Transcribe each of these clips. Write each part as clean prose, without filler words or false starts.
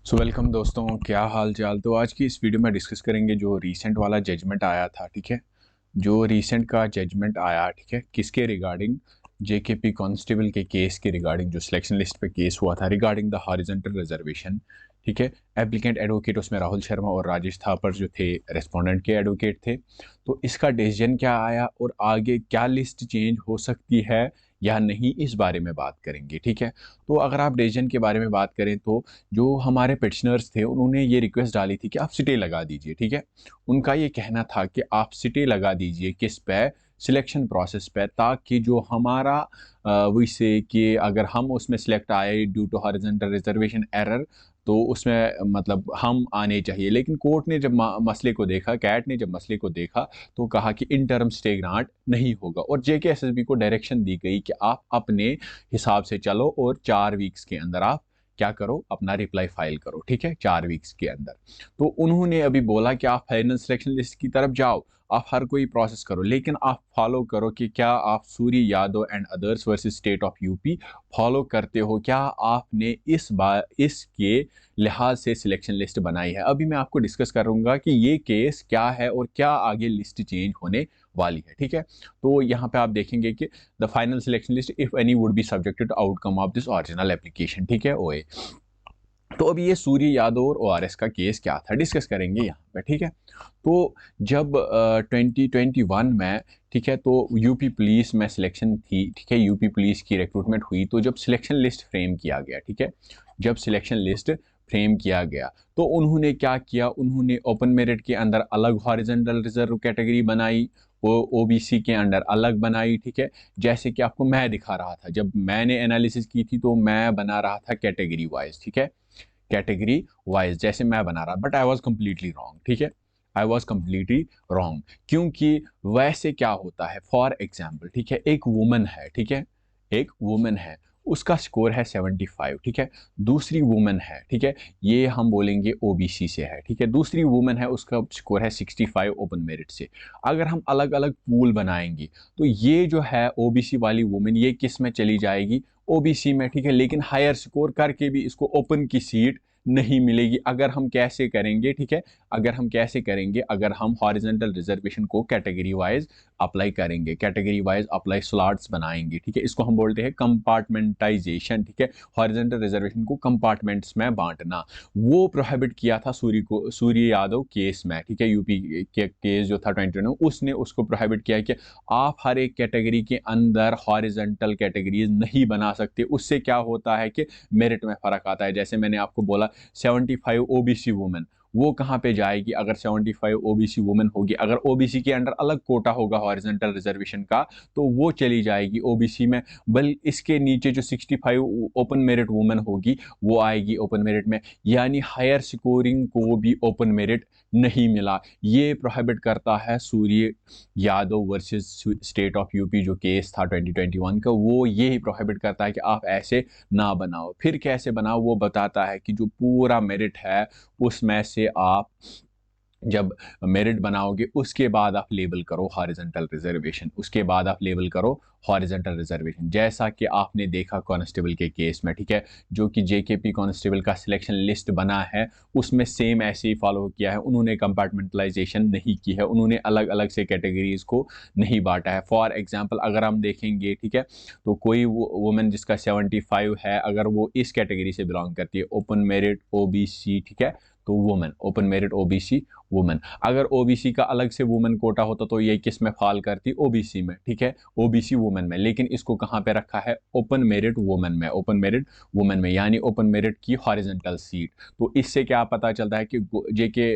So welcome दोस्तों, क्या हाल चाल। तो आज की इस वीडियो में डिस्कस करेंगे जो रीसेंट वाला जजमेंट आया था। ठीक है, जो रीसेंट का जजमेंट आया, ठीक है, किसके रिगार्डिंग? जेकेपी कांस्टेबल के केस के रिगार्डिंग, जो सिलेक्शन लिस्ट पे केस हुआ था रिगार्डिंग द हॉरिजॉन्टल रिजर्वेशन। ठीक है, एप्लीकेंट एडवोकेट उसमें राहुल शर्मा और राजेश थापर जो थे रेस्पोंडेंट के एडवोकेट थे। तो इसका डिसीजन क्या आया और आगे क्या लिस्ट चेंज हो सकती है या नहीं, इस बारे में बात करेंगे। ठीक है, तो अगर आप डिसीजन के बारे में बात करें तो जो हमारे पिटिशनर्स थे उन्होंने ये रिक्वेस्ट डाली थी कि आप सिटे लगा दीजिए। ठीक है, उनका ये कहना था कि आप सिटे लगा दीजिए किस पे? सिलेक्शन प्रोसेस पे, ताकि जो हमारा वैसे कि अगर हम उसमें सिलेक्ट आए due to horizontal reservation error, तो उसमें मतलब हम आने चाहिए। लेकिन कोर्ट ने जब मसले को देखा, कैट ने जब मसले को देखा, तो कहा कि इंटरम स्टे ग्रांट नहीं होगा और जेकेएसएसबी को डायरेक्शन दी गई कि आप अपने हिसाब से चलो और 4 वीक्स के अंदर आप क्या करो, अपना रिप्लाई फाइल करो। ठीक है, 4 वीक्स के अंदर। तो उन्होंने अभी बोला कि आप फाइनल सिलेक्शन लिस्ट की तरफ जाओ, आप हर कोई प्रोसेस करो, लेकिन आप फॉलो करो कि क्या आप Surya Yadav and others versus state of UP follow करते हो, क्या आपने इस बार इसके लिहाज से सिलेक्शन लिस्ट बनाई है। अभी मैं आपको डिस्कस करूंगा कि ये केस क्या है और क्या आगे लिस्ट चेंज होने वाली है। ठीक है, तो यहाँ पे आप देखेंगे कि the final selection list if any would be subjected outcome of this original application. ठीक है, ओए। तो अभी ये सूर्य यादव और ओआरएस का केस क्या था डिस्कस करेंगे यहाँ पे। ठीक है, तो जब 2021 में, ठीक है, तो यूपी पुलिस में सिलेक्शन थी। ठीक है, यूपी पुलिस की रिक्रूटमेंट हुई, तो जब सिलेक्शन लिस्ट फ्रेम किया गया, ठीक है, जब सिलेक्शन लिस्ट फ्रेम किया गया तो उन्होंने क्या किया, उन्होंने ओपन मेरिट के अंदर अलग हॉरिजॉन्टल रिजर्व कैटेगरी बनाई, वो ओबीसी के अंदर अलग बनाई। ठीक है, जैसे कि आपको मैं दिखा रहा था, जब मैंने एनालिसिस की थी तो मैं बना रहा था कैटेगरी वाइज। ठीक है, कैटेगरी वाइज जैसे मैं बना रहा, but I was completely wrong. ठीक है, आई वॉज कंप्लीटली रॉन्ग, क्योंकि वैसे क्या होता है, फॉर एग्जाम्पल, ठीक है, एक वुमन है, ठीक है, एक वुमन है, उसका स्कोर है 75। ठीक है, दूसरी वुमन है, ठीक है, ये हम बोलेंगे ओबीसी से है। ठीक है, दूसरी वुमन है, उसका स्कोर है 65 ओपन मेरिट से। अगर हम अलग अलग पूल बनाएंगे तो ये जो है ओबीसी वाली वुमेन, ये किस में चली जाएगी? ओबीसी में। ठीक है, लेकिन हायर स्कोर करके भी इसको ओपन की सीट नहीं मिलेगी। अगर हम कैसे करेंगे, ठीक है, अगर हम कैसे करेंगे, अगर हम हॉरिजॉन्टल रिजर्वेशन को कैटेगरी वाइज अप्लाई करेंगे, कैटेगरी वाइज अप्लाई स्लॉट्स बनाएंगे। ठीक है, इसको हम बोलते हैं कंपार्टमेंटाइजेशन। ठीक है, हॉरिजॉन्टल रिजर्वेशन को कंपार्टमेंट्स में बांटना, वो प्रोहिबिट किया था सूर्य यादव केस में। ठीक है, यूपी के केस जो था 2020, उसने उसको प्रोहिबिट किया कि आप हर एक कैटेगरी के अंदर हॉरिजॉन्टल कैटेगरीज नहीं बना सकते। उससे क्या होता है कि मेरिट में फ़र्क आता है। जैसे मैंने आपको बोला 75 ओबीसी वुमेन, वो कहाँ पे जाएगी? अगर 75 ओबीसी वुमेन होगी, अगर ओबीसी के अंडर अलग कोटा होगा हॉरिजॉन्टल रिजर्वेशन का, तो वो चली जाएगी ओबीसी में। बल इसके नीचे जो 65 ओपन मेरिट वुमेन होगी, वो आएगी ओपन मेरिट में। यानी हायर स्कोरिंग को भी ओपन मेरिट नहीं मिला। ये प्रोहिबिट करता है Surya Yadav versus state of UP जो केस था 2021 का, वो ये ही प्रोहिबिट करता है कि आप ऐसे ना बनाओ। फिर कैसे बनाओ, वो बताता है कि जो पूरा मेरिट है उसमें से आप जब मेरिट बनाओगे उसके बाद आप लेबल करो हॉरिजॉन्टल रिजर्वेशन, उसके बाद आप लेबल करो हॉरिजॉन्टल रिजर्वेशन, जैसा कि आपने देखा कांस्टेबल के केस में। ठीक है, जो कि जेकेपी कांस्टेबल का सिलेक्शन लिस्ट बना है उसमें सेम ऐसे ही फॉलो किया है। उन्होंने कंपार्टमेंटलाइजेशन नहीं की है, उन्होंने अलग अलग से कैटेगरीज को नहीं बांटा है। फॉर एग्जाम्पल अगर हम देखेंगे, ठीक है, तो कोई वुमेन जिसका 75 है, अगर वो इस कैटेगरी से बिलोंग करती है, ओपन मेरिट ओबीसी, ठीक है, तो women, open merit OBC women. अगर ओबीसी का अलग से वुमेन कोटा होता तो ये किस में फॉल करती? ओबीसी में। ठीक है, ओबीसी वुमेन में, लेकिन इसको कहाँ पे रखा है? ओपन मेरिट वुमेन में, ओपन मेरिट वुमेन में, यानी ओपन मेरिट की हॉरिजॉन्टल सीट। तो इससे क्या पता चलता है कि जेके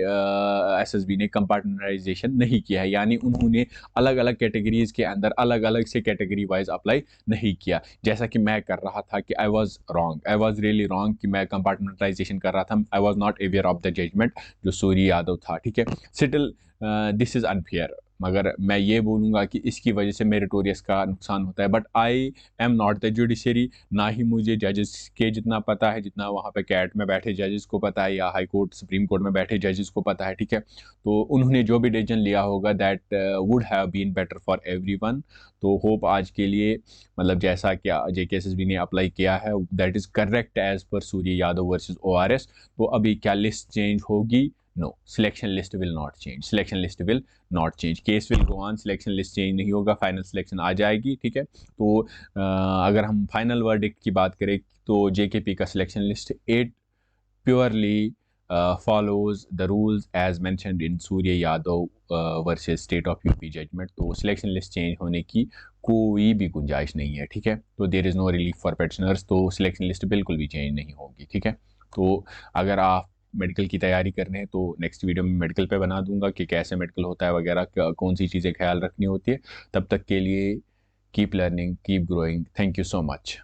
एसएसबी ने कंपार्टमेंटाइजेशन नहीं किया है, यानी उन्होंने अलग अलग कैटेगरीज के अंदर अलग अलग से कैटेगरी वाइज अप्लाई नहीं किया, जैसा कि मैं कर रहा था कि I was wrong, I was really wrong कि मैं कंपार्टमेंटाइजेशन कर रहा था। I was not aware of the judgement जो सूर्य यादव था। ठीक है, स्टिल दिस इज अनफेयर, मगर मैं ये बोलूँगा कि इसकी वजह से मेरिटोरियस का नुकसान होता है। But I am not the judiciary, ना ही मुझे जजेस के जितना पता है जितना वहाँ पे कैट में बैठे जजेस को पता है या हाई कोर्ट सुप्रीम कोर्ट में बैठे जजेस को पता है, ठीक है। तो उन्होंने जो भी डिसीजन लिया होगा that would have been better for everyone. तो होप आज के लिए मतलब जैसा कि JKSSB ने अप्लाई किया है that is correct as per Surya Yadav versus ORS। तो अभी क्या लिस्ट चेंज होगी? No, selection list will not change, selection list will not change, case will go on, selection list change नहीं होगा, फाइनल सिलेक्शन आ जाएगी, ठीक है। तो अगर हम फाइनल वर्डिक्ट की बात करें तो JKP का selection list 8 purely follows the rules as mentioned in Surya Yadav versus State of UP judgment। तो सिलेक्शन लिस्ट चेंज होने की कोई भी गुंजाइश नहीं है, ठीक है। तो there is no relief for petitioners, तो सिलेक्शन लिस्ट बिल्कुल भी चेंज नहीं होगी, ठीक है। तो अगर आप मेडिकल की तैयारी कर रहे हैं तो नेक्स्ट वीडियो में मेडिकल पे बना दूंगा कि कैसे मेडिकल होता है वगैरह, कौन सी चीज़ें ख्याल रखनी होती है। तब तक के लिए keep learning, keep growing, thank you so much.